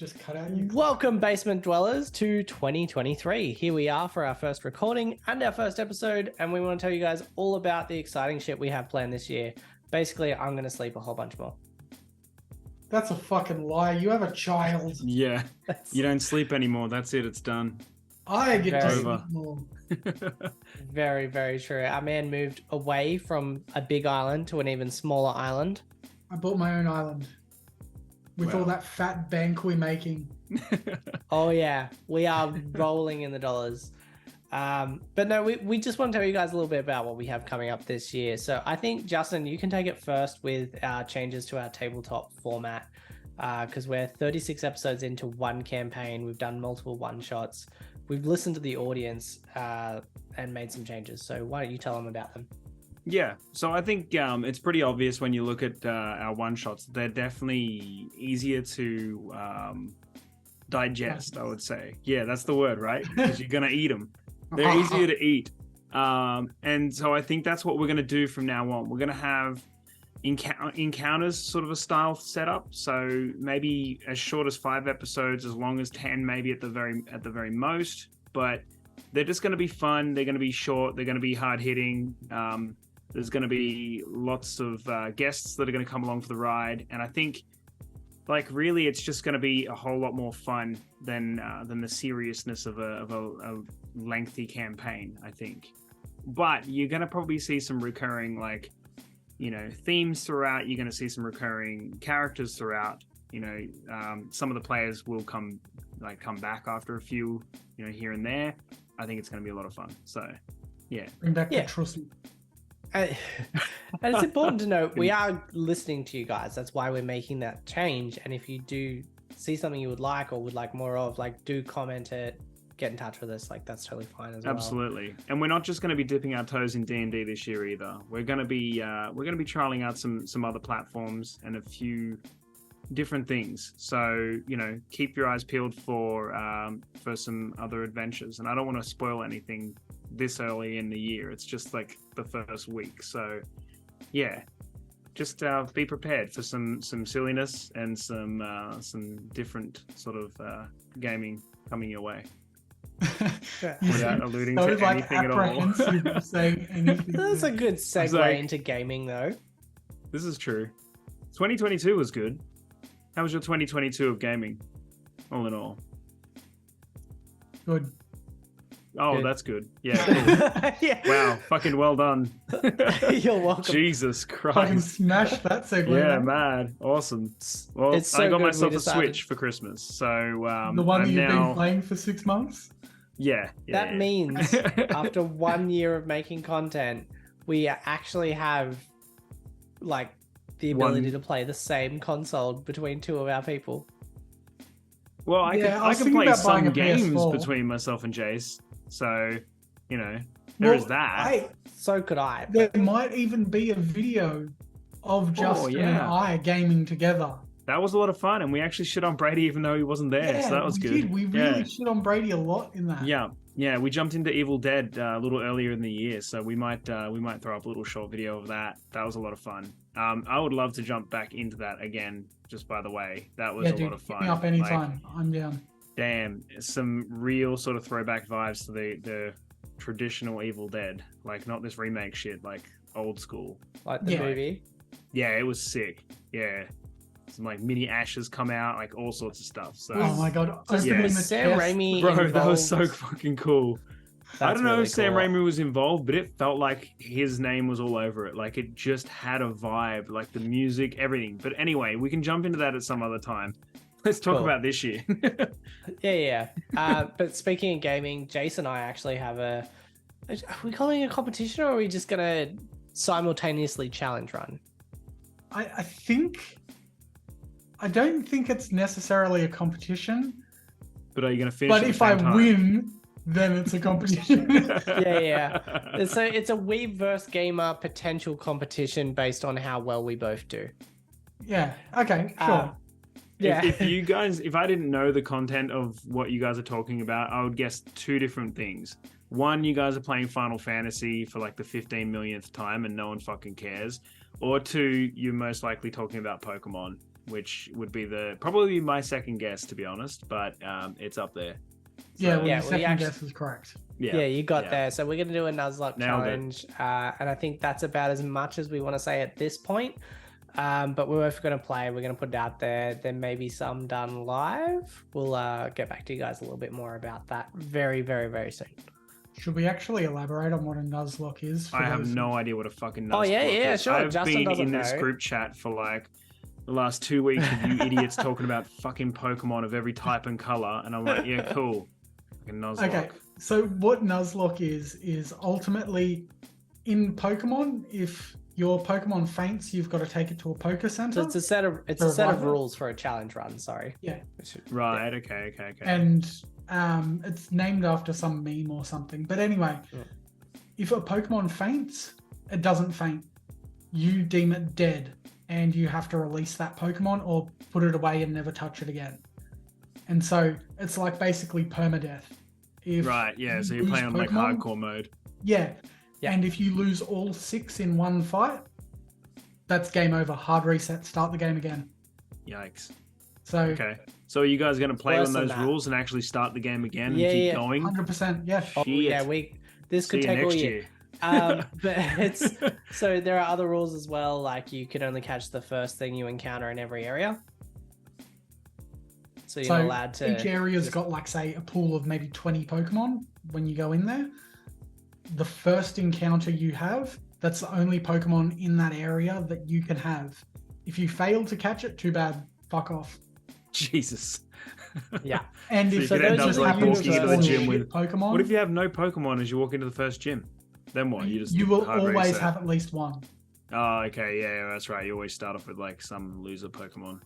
just cut out you. Welcome, Basement Dwellers, to 2023. Here we are for our first recording and our first episode, and we want to tell you guys all about the exciting shit we have planned this year. Basically, I'm going to sleep a whole bunch more. That's a fucking lie. You have a child. Yeah, you don't sleep anymore. That's it. It's done. I get to Very- sleep more. Very, very true. Our man moved away from a big island to an even smaller island. I bought my own island. With all Wow. that fat bank we're making. Oh, yeah. We are rolling in the dollars. But no, we just want to tell you guys a little bit about what we have coming up this year. So I think, Justin, you can take it first with our changes to our tabletop format, because we're 36 episodes into one campaign. We've done multiple one-shots. We've listened to the audience and made some changes. So why don't you tell them about them? Yeah, so I think it's pretty obvious when you look at our one-shots. They're definitely easier to digest, I would say. Yeah, that's the word, right? Because you're going to eat them. They're easier to eat. And so I think that's what we're going to do from now on. We're going to have encounters, sort of a style setup. So maybe as short as 5 episodes, as long as 10 maybe at the very most. But they're just going to be fun. They're going to be short. They're going to be hard-hitting. There's going to be lots of guests that are going to come along for the ride. And I think, like, really, it's just going to be a whole lot more fun than the seriousness of a lengthy campaign, I think. But you're going to probably see some recurring, like, themes throughout. You're going to see some recurring characters throughout. Some of the players will come back after a few, here and there. I think it's going to be a lot of fun. So, yeah. Bring back Yeah. the Trusty. And it's important to note, we are listening to you guys. That's why we're making that change. And if you do see something you would like or would like more of, do comment it, get in touch with us. That's totally fine as well. Absolutely. And we're not just going to be dipping our toes in D&D this year either. We're going to be trialing out some other platforms and a few different things. So, keep your eyes peeled for some other adventures. And I don't want to spoil anything this early in the year. It's just like the first week. So, yeah, just be prepared for some silliness and some different sort of gaming coming your way. Without alluding to anything at all. Apprehensive of saying anything. That's a good segue into gaming, though. This is true. 2022 was good. How was your 2022 of gaming, all in all? Good. Oh, Good. that's good. Yeah. Cool. Yeah. Wow. Fucking well done. You're welcome. Jesus Fucking Christ. smash that segue. Yeah, man. mad. Awesome. Well, It's so I got good we myself a decided- Switch for Christmas. So The one that I'm you've now... been playing for 6 months? Yeah. That means after 1 year of making content, we actually have the ability One- to play the same console between two of our people. Well, I Yeah, I can was can thinking play about buying some a games PS4. between myself and Jace. So, there Well, is that. Hey, So could I. there might even be a video of Justin and yeah. I gaming together. That was a lot of fun, and we actually shit on Brady even though he wasn't there, so that was we good. did. We really shit on Brady a lot in that. Yeah, we jumped into Evil Dead a little earlier in the year, so we might throw up a little short video of that. That was a lot of fun. I would love to jump back into that again. Just by the way, that was Yeah, a dude, lot of hit fun. me up anytime. I'm down. Damn, some real sort of throwback vibes to the traditional Evil Dead, like not this remake shit, like old school. Like the Yeah. movie. Yeah, it was sick. Yeah, some mini ashes come out, like all sorts of stuff. So. Oh my god. Does opening Yeah. the Sam chest. Raimi Bro, that was so involved- fucking cool. I That's don't know really if Sam cool. Raimi was involved, but it felt like his name was all over it. Like it just had a vibe, like the music, everything. But anyway, we can jump into that at some other time. Let's talk Cool. about this year. Yeah. But speaking of gaming, Jason and I actually have are we calling it a competition or are we just going to simultaneously challenge run? I don't think it's necessarily a competition, But are you going to finish? but at the if I same time? win, then it's a competition. Yeah. It's a Weeb versus Gamer potential competition based on how well we both do. Yeah. Okay. Sure. Yeah. If I didn't know the content of what you guys are talking about, I would guess 2 different things. One, you guys are playing Final Fantasy for like the 15 millionth time and no one fucking cares. Or 2, you're most likely talking about Pokemon. which would be probably my second guess, to be honest, but it's up there. Yeah, well, Yeah, your well, second you actually- guess is correct. Yeah, you got there. So we're going to do a Nuzlocke Nailed it. challenge. And I think that's about as much as we want to say at this point. But we're both going to play. We're going to put it out there. There may be some done live. We'll get back to you guys a little bit more about that very, very, very soon. Should we actually elaborate on what a Nuzlocke is? for I have those- no idea what a fucking Nuzlocke Oh, yeah, is. sure. I've Justin been doesn't in this know. group chat for like the last 2 weeks of you idiots talking about fucking Pokemon of every type and color, and I'm like, yeah, cool. Fucking Nuzlocke. Okay, so what Nuzlocke is ultimately in Pokemon, if your Pokemon faints, you've got to take it to a Poke Center. So it's a set of For a rival? rules for a challenge run. Sorry. Yeah. Right, okay. And it's named after some meme or something. But anyway, Yeah. if a Pokemon faints, it doesn't faint. You deem it dead, and you have to release that Pokemon or put it away and never touch it again. And so it's like basically permadeath. If Right, yeah, you so you're lose playing on like Pokemon- hardcore mode. Yeah. Yeah. And if you lose all 6 in one fight, that's game over. Hard reset, start the game again. Yikes. So Okay. So are you guys going to play Worse on than those that. rules and actually start the game again Yeah, and keep yeah. going? 100%, yeah. Oh, yeah, Shit. this See could you take all next year. year. But it's so there are other rules as well, like you can only catch the first thing you encounter in every area. So you're not allowed to. each area's got like say a pool of maybe 20 Pokemon when you go in there. The first encounter you have, that's the only Pokemon in that area that you can have. If you fail to catch it, too bad. Fuck off. Jesus. Yeah. And So if you so could end those up just like happen to walking into the spawn gym shit with. Pokemon, What if you have no Pokemon as you walk into the first gym? Then what? You just you will hard always reset. have at least one. Oh, okay, yeah, that's right. You always start off with like some loser Pokemon.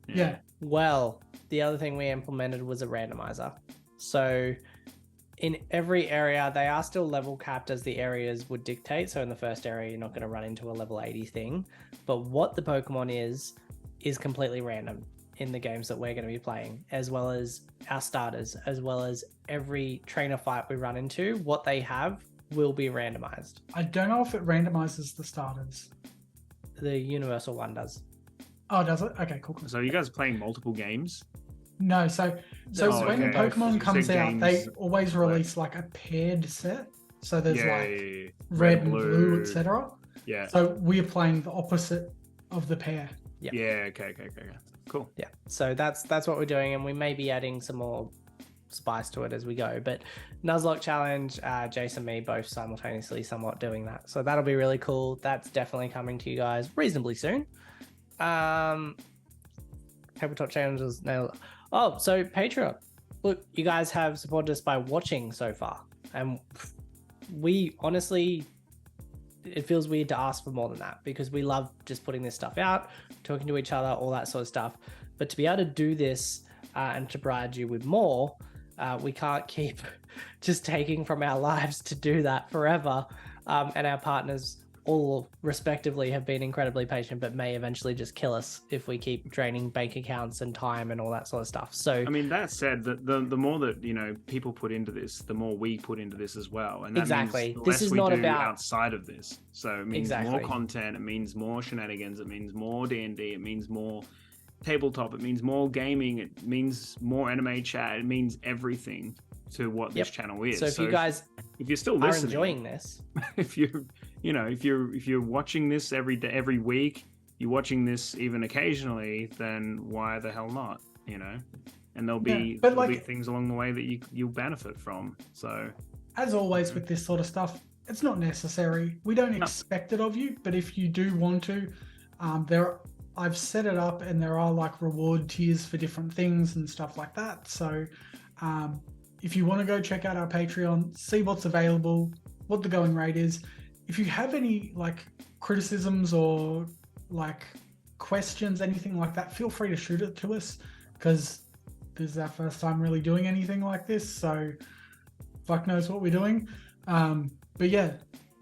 Yeah. Well, the other thing we implemented was a randomizer. So in every area, they are still level capped as the areas would dictate. So in the first area, you're not going to run into a level 80 thing. But what the Pokemon is completely random in the games that we're going to be playing, as well as our starters, as well as every trainer fight we run into. What they have will be randomized. I don't know if it randomizes the starters. The universal one does. Oh, does it? Okay, cool. So you guys playing multiple games? No, so Oh, when okay. Pokemon You comes said out, they games, always release like a paired set. So there's Yeah, like yeah, yeah. red and blue, etc. Yeah. So we're playing the opposite of the pair. Yeah. Yeah. Okay. Cool. Yeah, so that's what we're doing, and we may be adding some more spice to it as we go. But Nuzlocke challenge, Jason and me both simultaneously somewhat doing that, so that'll be really cool. That's definitely coming to you guys reasonably soon. Tabletop challenges now. Oh, so Patreon. Look, you guys have supported us by watching so far, and we honestly, it feels weird to ask for more than that because we love just putting this stuff out, talking to each other, all that sort of stuff. But to be able to do this and to provide you with more, we can't keep just taking from our lives to do that forever. And our partners all respectively have been incredibly patient, but may eventually just kill us if we keep draining bank accounts and time and all that sort of stuff. So I mean, that said, the more that people put into this, the more we put into this as well. And that Exactly. means the This less is we not do about- outside of this. So it means more Exactly. content. It means more shenanigans. It means more D&D. It means more tabletop. It means more gaming. It means more anime chat. It means everything to what this channel is. so if you guys if you're still are listening, enjoying this, if you're watching this every day, every week, you're watching this even occasionally, then why the hell not? And there'll be but there'll be like- things along the way that you'll benefit from. So As always with this sort of stuff, it's not necessary. We don't expect it of you, but if you do want to, I've set it up and there are like reward tiers for different things and stuff like that. So if you want to go check out our Patreon, see what's available, what the going rate is. If you have any like criticisms or like questions, anything like that, feel free to shoot it to us because this is our first time really doing anything like this. So fuck knows what we're doing. But yeah,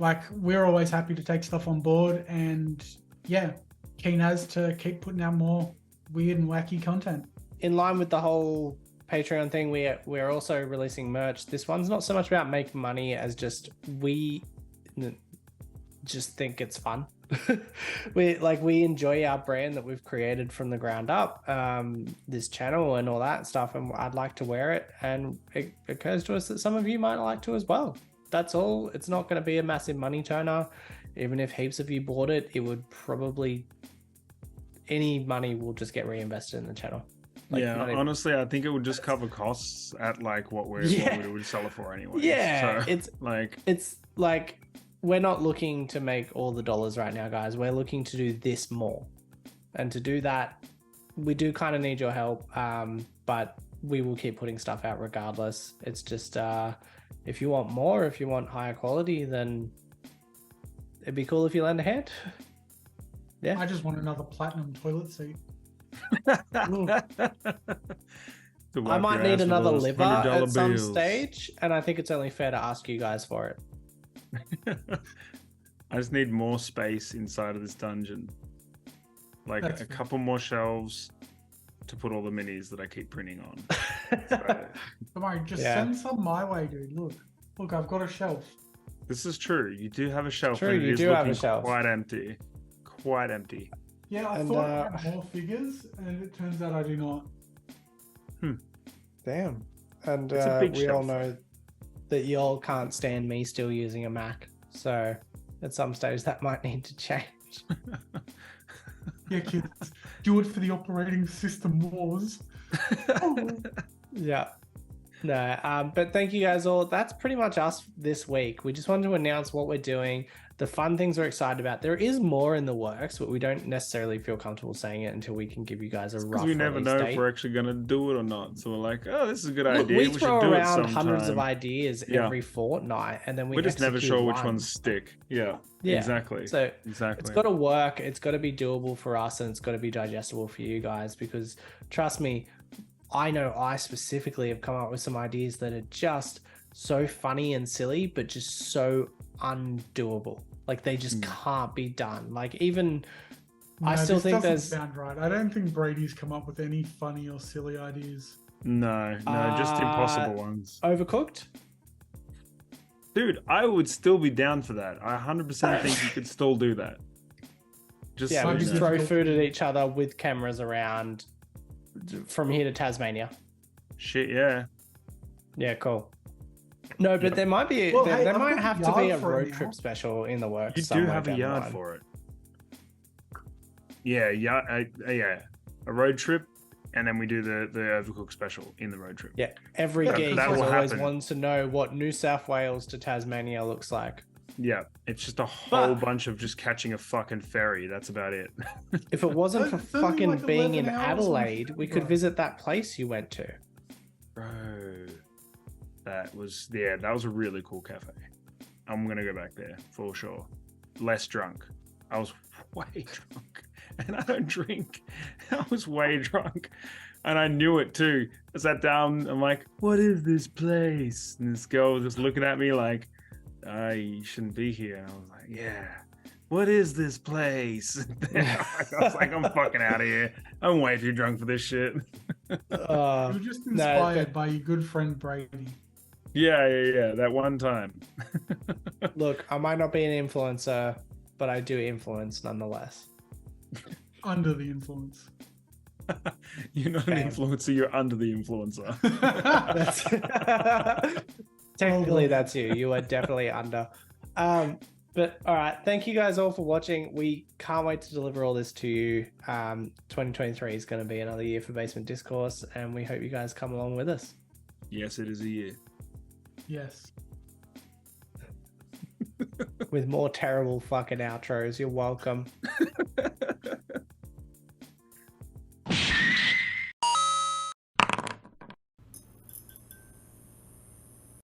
like we're always happy to take stuff on board and yeah, keen as to keep putting out more weird and wacky content. in line with the whole Patreon thing, we're also releasing merch. This one's not so much about making money as just we just think it's fun we enjoy our brand that we've created from the ground up, this channel and all that stuff, and I'd like to wear it, and it occurs to us that some of you might like to as well. That's all. It's not going to be a massive money turner. Even if heaps of you bought it, it would probably, any money will just get reinvested in the channel. Yeah, honestly, I think it would just cover costs at like what we would sell it for anyway. Yeah, so, it's like we're not looking to make all the dollars right now, guys. We're looking to do this more, and to do that, we do kind of need your help. But we will keep putting stuff out regardless. It's just if you want more, if you want higher quality, then it'd be cool if you lend a hand. Yeah, I just want another platinum toilet seat. I might need another liver at some stage, and I think it's only fair to ask you guys for it. I just need more space inside of this dungeon. Like a couple more shelves to put all the minis that I keep printing on. So, Come on, just send some my way, dude. Look, I've got a shelf. this is true. You do have a shelf. True, and it you is do have a looking shelf. Quite empty. Quite empty. Yeah, I thought I had more figures, and it turns out I do not. Damn. And It's a big we all shelf. know that y'all can't stand me still using a Mac. So at some stage that might need to change. Yeah, kids, do it for the operating system wars. Yeah. No, but thank you guys all. That's pretty much us this week. We just wanted to announce what we're doing, the fun things we're excited about. There is more in the works, but we don't necessarily feel comfortable saying it until we can give you guys a rough Because we never release know date. if we're actually going to do it or not. So we're like, oh, this is a good Look, idea. we should throw do it around sometime. hundreds of ideas every fortnight, and then We're just never execute sure which one. ones stick. Yeah, Yeah. exactly. So exactly. it's got to work. It's got to be doable for us, and it's got to be digestible for you guys. Because trust me, I know I specifically have come up with some ideas that are just so funny and silly, but just so undoable. Like they just can't be done. Like even I still this think doesn't there's sound right. I don't think Brady's come up with any funny or silly ideas. No, just impossible ones. Overcooked. Dude, I would still be down for that. I 100% think you could still do that. Just Yeah, so we you just know. throw food at each other with cameras around from here to Tasmania. Shit, yeah. Yeah, cool. No, but there might be Well, there, hey, there I've might got have a to be yard a for it road now. trip special in the works. You do somewhere have a down the yard line. for it. Yeah, yeah. A road trip, and then we do the Overcooked special in the road trip. Yeah, every That- geek that has will always happen. wants to know what New South Wales to Tasmania looks like. Yeah, it's just a whole But- bunch of just catching a fucking ferry. That's about it. If it wasn't for It's only fucking like being in 11 hours on Adelaide, the we ferry could ride. visit that place you went to. Bro, that was a really cool cafe. I'm gonna go back there for sure. Less drunk. I was way drunk, and I don't drink. I was way drunk, and I knew it too. I sat down. I'm like, "What is this place?" And this girl was just looking at me like, "You shouldn't be here." And I was like, "Yeah." What is this place? I was like, I'm fucking out of here. I'm way too drunk for this shit. You were just inspired by your good friend Brady. Yeah. That one time. Look, I might not be an influencer, but I do influence nonetheless. Under the influence. You're not an Bam. influencer, you're under the influencer. That's technically that's you. You are definitely under. But all right, thank you guys all for watching. We can't wait to deliver all this to you. 2023 is going to be another year for Basement Discourse, and we hope you guys come along with us. Yes, it is a year. Yes. With more terrible fucking outros. You're welcome.